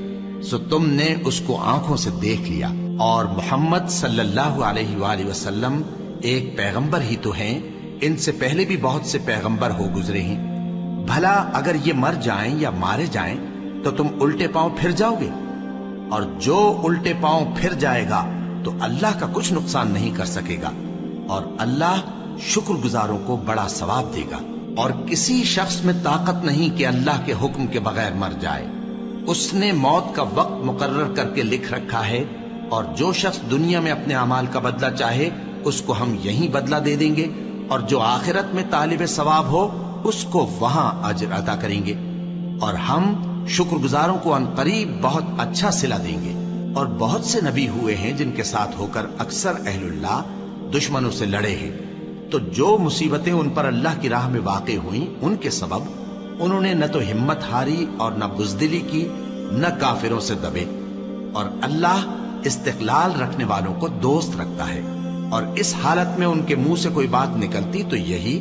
A: سو تم نے اس کو آنکھوں سے دیکھ لیا۔ اور محمد صلی اللہ علیہ وآلہ وسلم ایک پیغمبر ہی تو ہیں، ان سے پہلے بھی بہت سے پیغمبر ہو گزرے ہیں۔ بھلا اگر یہ مر جائیں یا مارے جائیں تو تم الٹے پاؤں پھر جاؤ گے؟ اور جو الٹے پاؤں پھر جائے گا تو اللہ کا کچھ نقصان نہیں کر سکے گا، اور اللہ شکر گزاروں کو بڑا ثواب دے گا۔ اور کسی شخص میں طاقت نہیں کہ اللہ کے حکم کے بغیر مر جائے، اس نے موت کا وقت مقرر کر کے لکھ رکھا ہے، اور جو شخص دنیا میں اپنے اعمال کا بدلہ چاہے اس کو ہم یہیں بدلہ دے دیں گے، اور جو آخرت میں طالب ثواب ہو اس کو وہاں اجر عطا کریں گے، اور ہم شکر گزاروں کو ان قریب بہت اچھا صلہ دیں گے۔ اور بہت سے نبی ہوئے ہیں جن کے ساتھ ہو کر اکثر اہل اللہ دشمنوں سے لڑے ہیں، تو جو مصیبتیں ان پر اللہ کی راہ میں واقع ہوئیں ان کے سبب انہوں نے نہ تو ہمت ہاری اور نہ بزدلی کی، نہ کافروں سے دبے، اور اللہ استقلال رکھنے والوں کو دوست رکھتا ہے۔ اور اس حالت میں ان کے منہ سے کوئی بات نکلتی تو یہی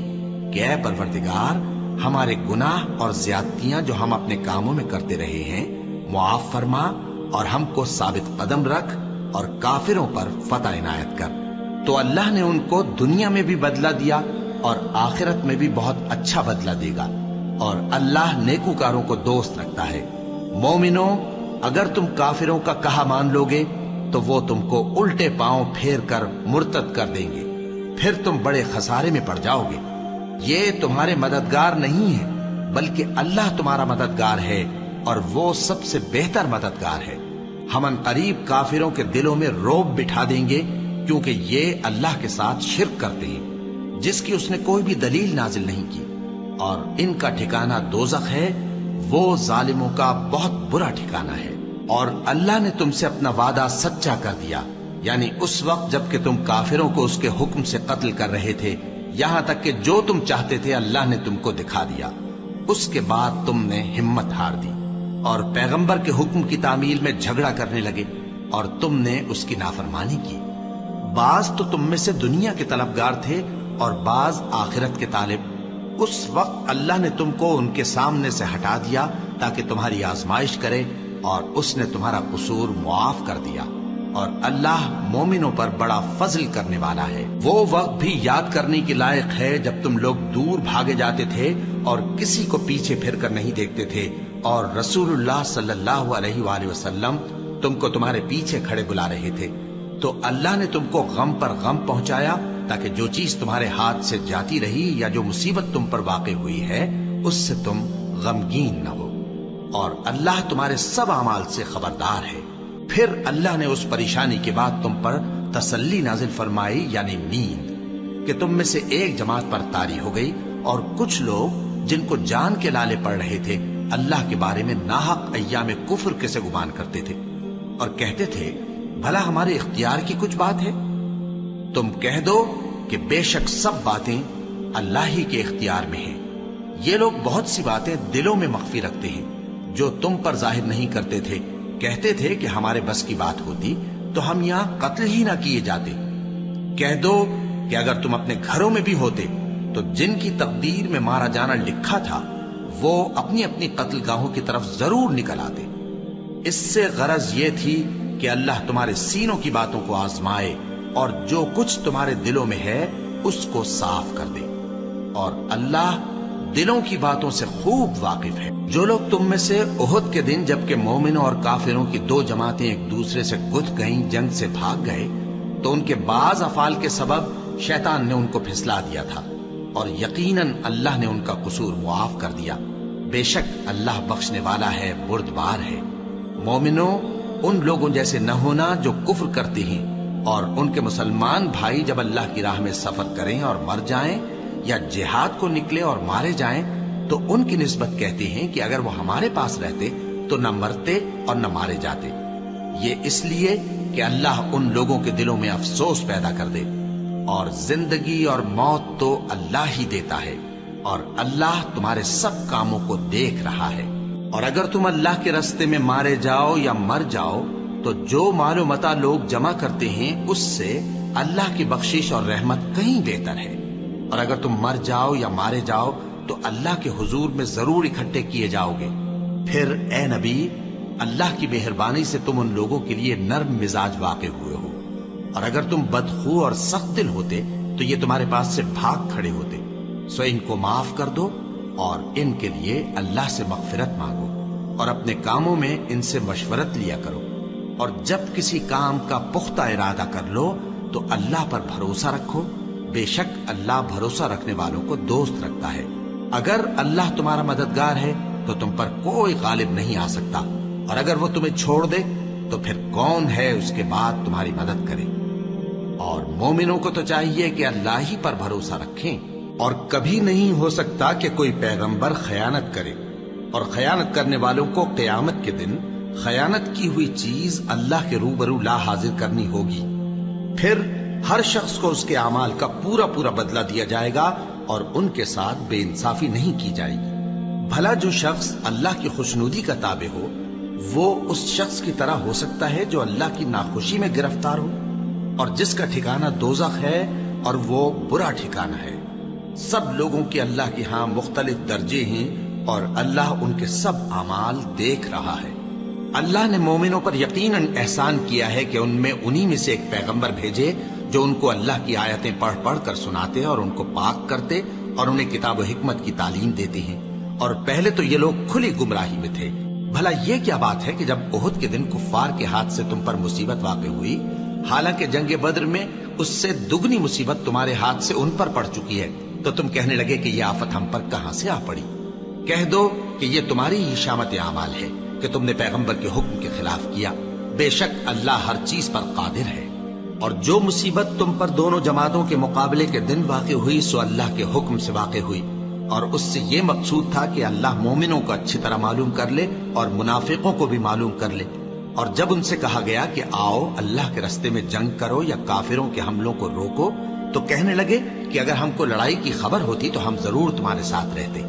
A: کہ اے پروردگار، ہمارے گناہ اور زیادتیاں جو ہم اپنے کاموں میں کرتے رہے ہیں معاف فرما، اور ہم کو ثابت قدم رکھ اور کافروں پر فتح عنایت کر۔ تو اللہ نے ان کو دنیا میں بھی بدلہ دیا اور آخرت میں بھی بہت اچھا بدلہ دے گا، اور اللہ نیکوکاروں کو دوست رکھتا ہے۔ مومنوں، اگر تم کافروں کا کہا مان لوگے تو وہ تم کو الٹے پاؤں پھیر کر مرتد کر دیں گے، پھر تم بڑے خسارے میں پڑ جاؤ گے۔ یہ تمہارے مددگار نہیں ہے بلکہ اللہ تمہارا مددگار ہے، اور وہ سب سے بہتر مددگار ہے۔ ہم ان قریب کافروں کے دلوں میں رعب بٹھا دیں گے، کیونکہ یہ اللہ کے ساتھ شرک کرتے ہیں جس کی اس نے کوئی بھی دلیل نازل نہیں کی، اور ان کا ٹھکانہ دوزخ ہے، وہ ظالموں کا بہت برا ٹھکانہ ہے۔ اور اللہ نے تم سے اپنا وعدہ سچا کر دیا، یعنی اس وقت جب کہ تم کافروں کو اس کے حکم سے قتل کر رہے تھے، یہاں تک کہ جو تم چاہتے تھے اللہ نے تم کو دکھا دیا۔ اس کے بعد تم نے ہمت ہار دی اور پیغمبر کے حکم کی تعمیل میں جھگڑا کرنے لگے، اور تم نے اس کی نافرمانی کی۔ بعض تو تم میں سے دنیا کے طلبگار تھے اور بعض آخرت کے طالب۔ اس وقت اللہ نے تم کو ان کے سامنے سے ہٹا دیا تاکہ تمہاری آزمائش کرے، اور اس نے تمہارا قصور معاف کر دیا، اور اللہ مومنوں پر بڑا فضل کرنے والا ہے۔ وہ وقت بھی یاد کرنے کے لائق ہے جب تم لوگ دور بھاگے جاتے تھے اور کسی کو پیچھے پھر کر نہیں دیکھتے تھے، اور رسول اللہ صلی اللہ علیہ وآلہ وسلم تم کو تمہارے پیچھے کھڑے بلا رہے تھے، تو اللہ نے تم کو غم پر غم پہنچایا تاکہ جو چیز تمہارے ہاتھ سے جاتی رہی یا جو مصیبت تم پر واقع ہوئی ہے اس سے تم غمگین نہ ہو، اور اللہ تمہارے سب اعمال سے خبردار ہے۔ پھر پھر اللہ نے اس پریشانی کے بعد تم پر تسلی نازل فرمائی یعنی نیند، کہ تم میں سے ایک جماعت پر طاری ہو گئی، اور کچھ لوگ جن کو جان کے لالے پڑ رہے تھے اللہ کے بارے میں ناحق ایام کفر کے سے گمان کرتے تھے اور کہتے تھے بھلا ہمارے اختیار کی کچھ بات ہے؟ تم کہہ دو کہ بے شک سب باتیں اللہ ہی کے اختیار میں ہیں۔ یہ لوگ بہت سی باتیں دلوں میں مخفی رکھتے ہیں جو تم پر ظاہر نہیں کرتے تھے، کہتے تھے کہ ہمارے بس کی بات ہوتی تو ہم یہاں قتل ہی نہ کیے جاتے۔ کہہ دو کہ اگر تم اپنے گھروں میں بھی ہوتے تو جن کی تقدیر میں مارا جانا لکھا تھا وہ اپنی اپنی قتل گاہوں کی طرف ضرور نکل آتے۔ اس سے غرض یہ تھی کہ اللہ تمہارے سینوں کی باتوں کو آزمائے اور جو کچھ تمہارے دلوں میں ہے اس کو صاف کر دے، اور اللہ دلوں کی باتوں سے خوب واقف ہے۔ جو لوگ تم میں سے احد کے دن جبکہ مومنوں اور کافروں کی دو جماعتیں ایک دوسرے سے گتھ گئیں جنگ سے بھاگ گئے تو ان کے بعض افعال کے سبب شیطان نے ان کو پھسلا دیا تھا، اور یقیناً اللہ نے ان کا قصور معاف کر دیا۔ بے شک اللہ بخشنے والا ہے، بردبار ہے۔ مومنوں، ان لوگوں جیسے نہ ہونا جو کفر کرتے ہیں، اور ان کے مسلمان بھائی جب اللہ کی راہ میں سفر کریں اور مر جائیں یا جہاد کو نکلے اور مارے جائیں تو ان کی نسبت کہتے ہیں کہ اگر وہ ہمارے پاس رہتے تو نہ مرتے اور نہ مارے جاتے، یہ اس لیے کہ اللہ ان لوگوں کے دلوں میں افسوس پیدا کر دے۔ اور زندگی اور موت تو اللہ ہی دیتا ہے، اور اللہ تمہارے سب کاموں کو دیکھ رہا ہے۔ اور اگر تم اللہ کے راستے میں مارے جاؤ یا مر جاؤ تو جو مال و متاع لوگ جمع کرتے ہیں اس سے اللہ کی بخشش اور رحمت کہیں بہتر ہے، اور اگر تم مر جاؤ یا مارے جاؤ تو اللہ کے حضور میں ضرور اکٹھے کیے جاؤ گے۔ پھر اے نبی، اللہ کی مہربانی سے تم ان لوگوں کے لیے نرم مزاج واقع ہوئے ہو، اور اگر تم بدخو اور سخت دل ہوتے تو یہ تمہارے پاس سے بھاگ کھڑے ہوتے۔ سو ان کو معاف کر دو اور ان کے لیے اللہ سے مغفرت مانگو، اور اپنے کاموں میں ان سے مشورت لیا کرو، اور جب کسی کام کا پختہ ارادہ کر لو تو اللہ پر بھروسہ رکھو، بے شک اللہ بھروسہ رکھنے والوں کو دوست رکھتا ہے۔ اگر اللہ تمہارا مددگار ہے تو تم پر کوئی غالب نہیں آ سکتا، اور اگر وہ تمہیں چھوڑ دے تو پھر کون ہے اس کے بعد تمہاری مدد کرے؟ اور مومنوں کو تو چاہیے کہ اللہ ہی پر بھروسہ رکھیں، اور کبھی نہیں ہو سکتا کہ کوئی پیغمبر خیانت کرے، اور خیانت کرنے والوں کو قیامت کے دن خیانت کی ہوئی چیز اللہ کے روبرو لا حاضر کرنی ہوگی۔ پھر ہر شخص کو اس کے اعمال کا پورا پورا بدلہ دیا جائے گا، اور ان کے ساتھ بے انصافی نہیں کی جائے گی۔ بھلا جو شخص اللہ کی خوشنودی کا تابع ہو وہ اس شخص کی طرح ہو سکتا ہے جو اللہ کی ناخوشی میں گرفتار ہو، اور جس کا ٹھکانہ دوزخ ہے اور وہ برا ٹھکانہ ہے۔ سب لوگوں کے اللہ کے ہاں مختلف درجے ہیں، اور اللہ ان کے سب اعمال دیکھ رہا ہے۔ اللہ نے مومنوں پر یقیناً احسان کیا ہے کہ ان میں انہی میں سے ایک پیغمبر بھیجے جو ان کو اللہ کی آیتیں پڑھ پڑھ کر سناتے اور ان کو پاک کرتے اور انہیں کتاب و حکمت کی تعلیم دیتے ہیں، اور پہلے تو یہ لوگ کھلی گمراہی میں تھے۔ بھلا یہ کیا بات ہے کہ جب احد کے دن کفار کے ہاتھ سے تم پر مصیبت واقع ہوئی، حالانکہ جنگ بدر میں اس سے دگنی مصیبت تمہارے ہاتھ سے ان پر پڑ چکی ہے، تو تم کہنے لگے کہ یہ آفت ہم پر کہاں سے آ پڑی؟ کہہ دو کہ یہ تمہاری ہی شامت اعمال ہے کہ تم نے پیغمبر کے حکم کے خلاف کیا، بے شک اللہ ہر چیز پر قادر ہے۔ اور جو مصیبت تم پر دونوں جماعتوں کے مقابلے کے دن واقع ہوئی سو اللہ کے حکم سے واقع ہوئی، اور اس سے یہ مقصود تھا کہ اللہ مومنوں کو اچھی طرح معلوم کر لے اور منافقوں کو بھی معلوم کر لے۔ اور جب ان سے کہا گیا کہ آؤ اللہ کے راستے میں جنگ کرو یا کافروں کے حملوں کو روکو، تو کہنے لگے کہ اگر ہم کو لڑائی کی خبر ہوتی تو ہم ضرور تمہارے ساتھ رہتے۔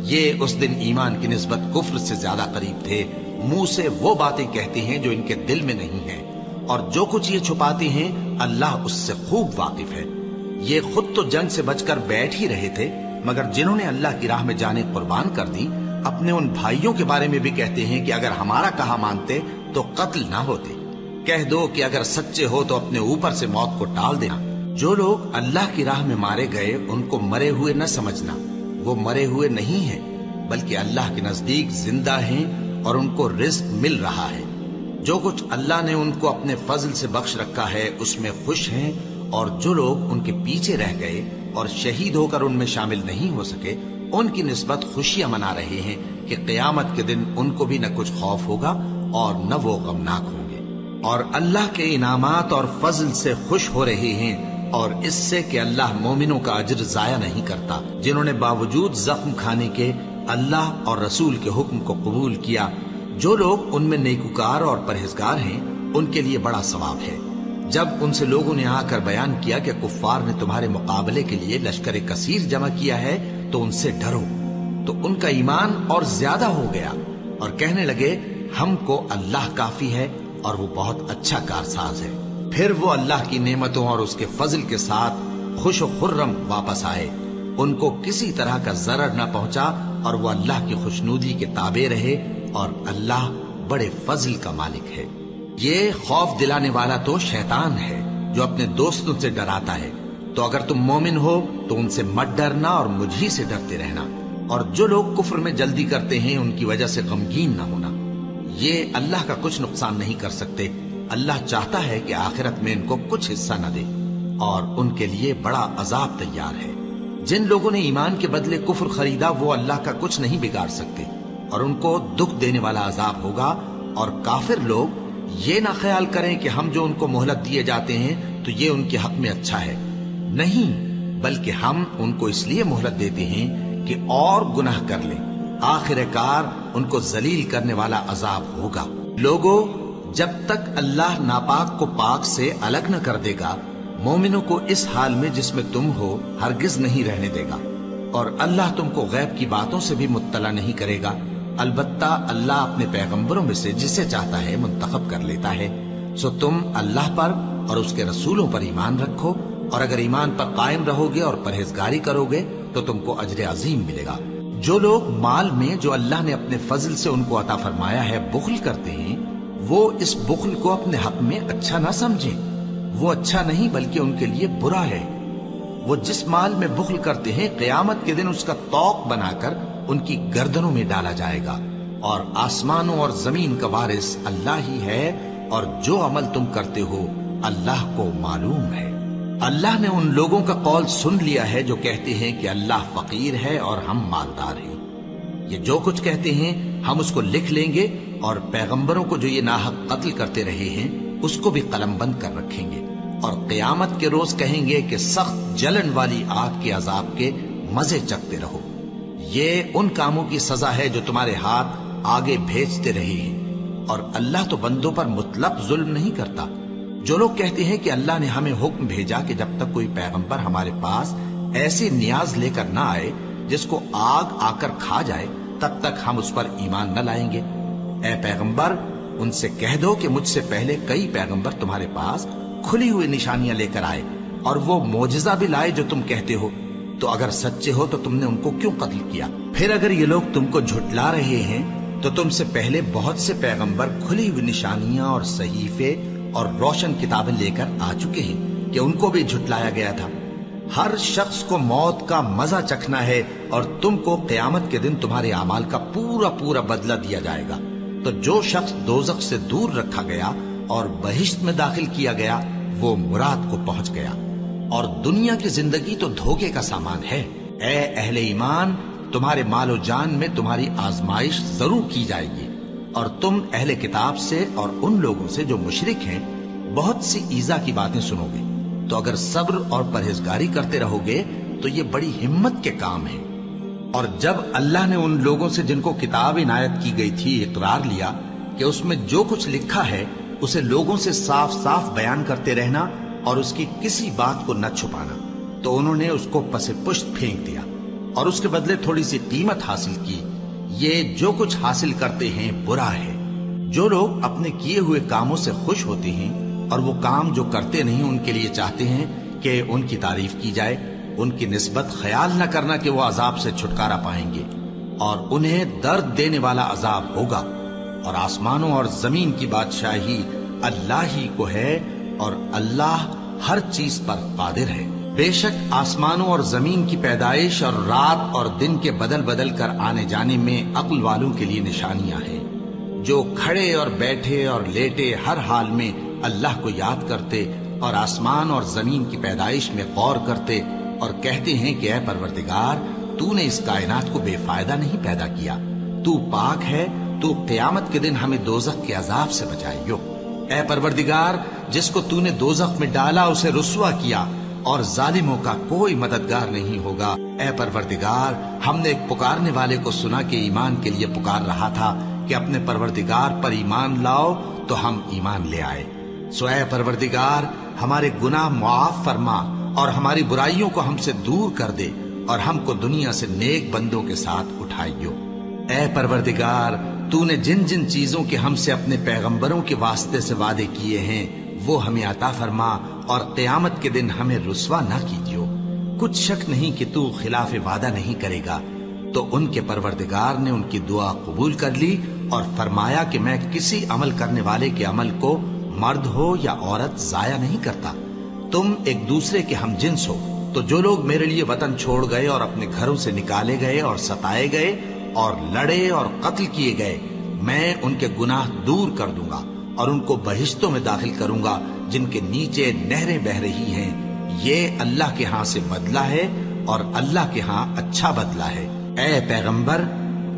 A: یہ اس دن ایمان کی نسبت کفر سے زیادہ قریب تھے، منہ سے وہ باتیں کہتے ہیں جو ان کے دل میں نہیں ہیں، اور جو کچھ یہ چھپاتے ہیں اللہ اس سے خوب واقف ہے۔ یہ خود تو جنگ سے بچ کر بیٹھ ہی رہے تھے، مگر جنہوں نے اللہ کی راہ میں جانیں قربان کر دی اپنے ان بھائیوں کے بارے میں بھی کہتے ہیں کہ اگر ہمارا کہا مانتے تو قتل نہ ہوتے۔ کہہ دو کہ اگر سچے ہو تو اپنے اوپر سے موت کو ٹال دینا۔ جو لوگ اللہ کی راہ میں مارے گئے ان کو مرے ہوئے نہ سمجھنا، وہ مرے ہوئے نہیں ہیں بلکہ اللہ کے نزدیک زندہ ہیں اور ان کو رزق مل رہا ہے۔ جو کچھ اللہ نے ان کو اپنے فضل سے بخش رکھا ہے اس میں خوش ہیں، اور جو لوگ ان کے پیچھے رہ گئے اور شہید ہو کر ان میں شامل نہیں ہو سکے ان کی نسبت خوشیاں منا رہے ہیں کہ قیامت کے دن ان کو بھی نہ کچھ خوف ہوگا اور نہ وہ غمناک ہوں گے۔ اور اللہ کے انعامات اور فضل سے خوش ہو رہے ہیں، اور اس سے کہ اللہ مومنوں کا اجر ضائع نہیں کرتا، جنہوں نے باوجود زخم کھانے کے اللہ اور رسول کے حکم کو قبول کیا۔ جو لوگ ان میں نیکوکار اور پرہیزگار ہیں ان کے لیے بڑا ثواب ہے۔ جب ان سے لوگوں نے آ کر بیان کیا کہ کفار نے تمہارے مقابلے کے لیے لشکر کثیر جمع کیا ہے تو ان سے ڈرو، تو ان کا ایمان اور زیادہ ہو گیا اور کہنے لگے ہم کو اللہ کافی ہے اور وہ بہت اچھا کارساز ہے۔ پھر وہ اللہ کی نعمتوں اور اس کے فضل کے ساتھ خوش و خرم واپس آئے، ان کو کسی طرح کا ضرر نہ پہنچا اور وہ اللہ کی خوشنودی کے تابع رہے، اور اللہ بڑے فضل کا مالک ہے۔ یہ خوف دلانے والا تو شیطان ہے جو اپنے دوستوں سے ڈراتا ہے، تو اگر تم مومن ہو تو ان سے مت ڈرنا اور مجھ ہی سے ڈرتے رہنا، اور جو لوگ کفر میں جلدی کرتے ہیں ان کی وجہ سے غمگین نہ ہونا، یہ اللہ کا کچھ نقصان نہیں کر سکتے۔ اللہ چاہتا ہے کہ آخرت میں ان کو کچھ حصہ نہ دے، اور ان کے لیے بڑا عذاب تیار ہے۔ جن لوگوں نے ایمان کے بدلے کفر خریدا وہ اللہ کا کچھ نہیں بگاڑ سکتے، اور ان کو دکھ دینے والا عذاب ہوگا۔ اور کافر لوگ یہ نہ خیال کریں کہ ہم جو ان کو مہلت دیے جاتے ہیں تو یہ ان کے حق میں اچھا ہے، نہیں، بلکہ ہم ان کو اس لیے مہلت دیتے ہیں کہ اور گناہ کر لیں، آخر کار ان کو ذلیل کرنے والا عذاب ہوگا۔ لوگوں، جب تک اللہ ناپاک کو پاک سے الگ نہ کر دے گا، مومنوں کو اس حال میں جس میں تم ہو ہرگز نہیں رہنے دے گا، اور اللہ تم کو غیب کی باتوں سے بھی مطلع نہیں کرے گا۔ البتہ اللہ اپنے پیغمبروں میں سے جسے چاہتا ہے منتخب کر لیتا ہے۔ سو تم اللہ پر اور اس کے رسولوں پر ایمان رکھو، اور اگر ایمان پر قائم رہو گے اور پرہیزگاری کرو گے تو تم کو اجر عظیم ملے گا۔ جو لوگ مال میں جو اللہ نے اپنے فضل سے ان کو عطا فرمایا ہے بخل کرتے ہیں، وہ اس بخل کو اپنے حق میں اچھا نہ سمجھیں، وہ اچھا نہیں بلکہ ان کے لیے برا ہے۔ وہ جس مال میں بخل کرتے ہیں قیامت کے دن اس کا طوق بنا کر ان کی گردنوں میں ڈالا جائے گا، اور آسمانوں اور زمین کا وارث اللہ ہی ہے، اور جو عمل تم کرتے ہو اللہ کو معلوم ہے۔ اللہ نے ان لوگوں کا قول سن لیا ہے جو کہتے ہیں کہ اللہ فقیر ہے اور ہم مالدار ہیں۔ یہ جو کچھ کہتے ہیں ہم اس کو لکھ لیں گے، اور پیغمبروں کو جو یہ ناحق قتل کرتے رہے ہیں اس کو بھی قلم بند کر رکھیں گے، اور قیامت کے روز کہیں گے کہ سخت جلن والی آگ کے عذاب کے مزے چکھتے رہو۔ یہ ان کاموں کی سزا ہے جو تمہارے ہاتھ آگے بھیجتے رہے ہیں، اور اللہ تو بندوں پر مطلق ظلم نہیں کرتا۔ جو لوگ کہتے ہیں کہ اللہ نے ہمیں حکم بھیجا کہ جب تک کوئی پیغمبر ہمارے پاس ایسی نیاز لے کر نہ آئے جس کو آگ آ کر کھا جائے تب تک ہم اس پر ایمان نہ لائیں گے، اے پیغمبر ان سے کہہ دو کہ مجھ سے پہلے کئی پیغمبر تمہارے پاس کھلی ہوئی نشانیاں لے کر آئے، اور وہ معجزہ بھی لائے جو تم کہتے ہو، تو اگر سچے ہو تو تم نے ان کو کیوں قتل کیا؟ پھر اگر یہ لوگ تم کو جھٹلا رہے ہیں تو تم سے پہلے بہت سے پیغمبر کھلی ہوئی نشانیاں اور صحیفے اور روشن کتابیں لے کر آ چکے ہیں کہ ان کو بھی جھٹلایا گیا تھا۔ ہر شخص کو موت کا مزہ چکھنا ہے، اور تم کو قیامت کے دن تمہارے اعمال کا پورا پورا بدلہ دیا جائے گا۔ تو جو شخص دوزخ سے دور رکھا گیا اور بہشت میں داخل کیا گیا وہ مراد کو پہنچ گیا، اور دنیا کی زندگی تو دھوکے کا سامان ہے۔ اے اہل ایمان، تمہارے مال و جان میں تمہاری آزمائش ضرور کی جائے گی، اور تم اہل کتاب سے اور ان لوگوں سے جو مشرک ہیں بہت سی ایذا کی باتیں سنو گے، تو اگر صبر اور پرہیزگاری کرتے رہو گے تو یہ بڑی ہمت کے کام ہے۔ اور جب اللہ نے ان لوگوں سے جن کو کتاب عنایت کی گئی تھی اقرار لیا کہ اس میں جو کچھ لکھا ہے اسے لوگوں سے صاف صاف بیان کرتے رہنا اور اس کی کسی بات کو نہ چھپانا، تو انہوں نے اس کو پس پشت پھینک دیا اور اس کے بدلے تھوڑی سی قیمت حاصل کی۔ یہ جو کچھ حاصل کرتے ہیں برا ہے۔ جو لوگ اپنے کیے ہوئے کاموں سے خوش ہوتے ہیں اور وہ کام جو کرتے نہیں ان کے لیے چاہتے ہیں کہ ان کی تعریف کی جائے، ان کی نسبت خیال نہ کرنا کہ وہ عذاب سے چھٹکارا پائیں گے، اور انہیں درد دینے والا عذاب ہوگا۔ اور آسمانوں اور زمین کی بادشاہی اللہ ہی کو ہے، اور اللہ ہر چیز پر قادر ہے۔ بے شک آسمانوں اور زمین کی پیدائش اور رات اور دن کے بدل بدل کر آنے جانے میں عقل والوں کے لیے نشانیاں ہیں، جو کھڑے اور بیٹھے اور لیٹے ہر حال میں اللہ کو یاد کرتے اور آسمان اور زمین کی پیدائش میں غور کرتے اور کہتے ہیں کہ اے پروردگار، تو نے اس کائنات کو بے فائدہ نہیں پیدا کیا، تو پاک ہے، تو قیامت کے دن ہمیں دوزخ کے عذاب سے بچائیو۔ اے پروردگار، جس کو تو نے دوزخ میں ڈالا اسے رسوا کیا، اور ظالموں کا کوئی مددگار نہیں ہوگا۔ اے پروردگار، ہم نے ایک پکارنے والے کو سنا کہ ایمان کے لیے پکار رہا تھا کہ اپنے پروردگار پر ایمان لاؤ، تو ہم ایمان لے آئے۔ سو اے پروردگار، ہمارے گناہ معاف فرما اور ہماری برائیوں کو ہم سے دور کر دے، اور ہم کو دنیا سے نیک بندوں کے ساتھ اٹھائیو۔ اے پروردگار، تو نے جن جن چیزوں کے ہم سے اپنے پیغمبروں کے واسطے سے وعدے کیے ہیں وہ ہمیں عطا فرما، اور قیامت کے دن ہمیں رسوا نہ کیجیو۔ کچھ شک نہیں کہ تو خلاف وعدہ نہیں کرے گا۔ تو ان کے پروردگار نے ان کی دعا قبول کر لی اور فرمایا کہ میں کسی عمل کرنے والے کے عمل کو مرد ہو یا عورت ضائع نہیں کرتا۔ تم ایک دوسرے کے ہم جنس ہو، تو جو لوگ میرے لیے وطن چھوڑ گئے اور اپنے گھروں سے نکالے گئے اور ستائے گئے اور لڑے اور قتل کیے گئے، میں ان کے گناہ دور کر دوں گا اور ان کو بہشتوں میں داخل کروں گا جن کے نیچے نہریں بہہ رہی ہیں۔ یہ اللہ کے ہاں سے بدلہ ہے اور اللہ کے ہاں اچھا بدلہ ہے۔ اے پیغمبر،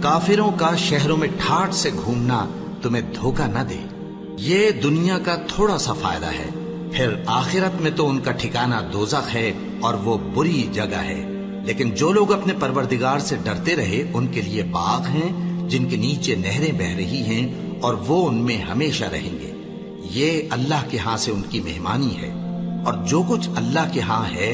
A: کافروں کا شہروں میں ٹھاٹھ سے گھومنا تمہیں دھوکہ نہ دے۔ یہ دنیا کا تھوڑا سا فائدہ ہے، پھر آخرت میں تو ان کا ٹھکانہ دوزخ ہے اور وہ بری جگہ ہے۔ لیکن جو لوگ اپنے پروردگار سے ڈرتے رہے ان کے لیے باغ ہیں جن کے نیچے نہریں بہہ رہی ہیں، اور وہ ان میں ہمیشہ رہیں گے۔ یہ اللہ کے ہاں سے ان کی مہمانی ہے، اور جو کچھ اللہ کے ہاں ہے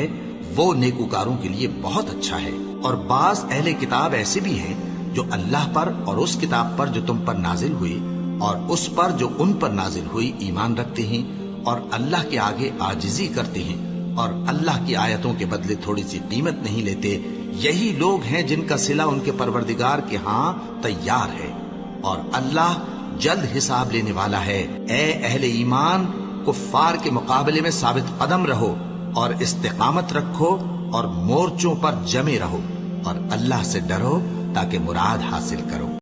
A: وہ نیکوکاروں کے لیے بہت اچھا ہے۔ اور بعض اہل کتاب ایسے بھی ہیں جو اللہ پر اور اس کتاب پر جو تم پر نازل ہوئی اور اس پر جو ان پر نازل ہوئی ایمان رکھتے ہیں، اور اللہ کے آگے عاجزی کرتے ہیں، اور اللہ کی آیتوں کے بدلے تھوڑی سی قیمت نہیں لیتے۔ یہی لوگ ہیں جن کا صلہ ان کے پروردگار کے ہاں تیار ہے، اور اللہ جلد حساب لینے والا ہے۔ اے اہل ایمان، کفار کے مقابلے میں ثابت قدم رہو اور استقامت رکھو اور مورچوں پر جمے رہو، اور اللہ سے ڈرو تاکہ مراد حاصل کرو۔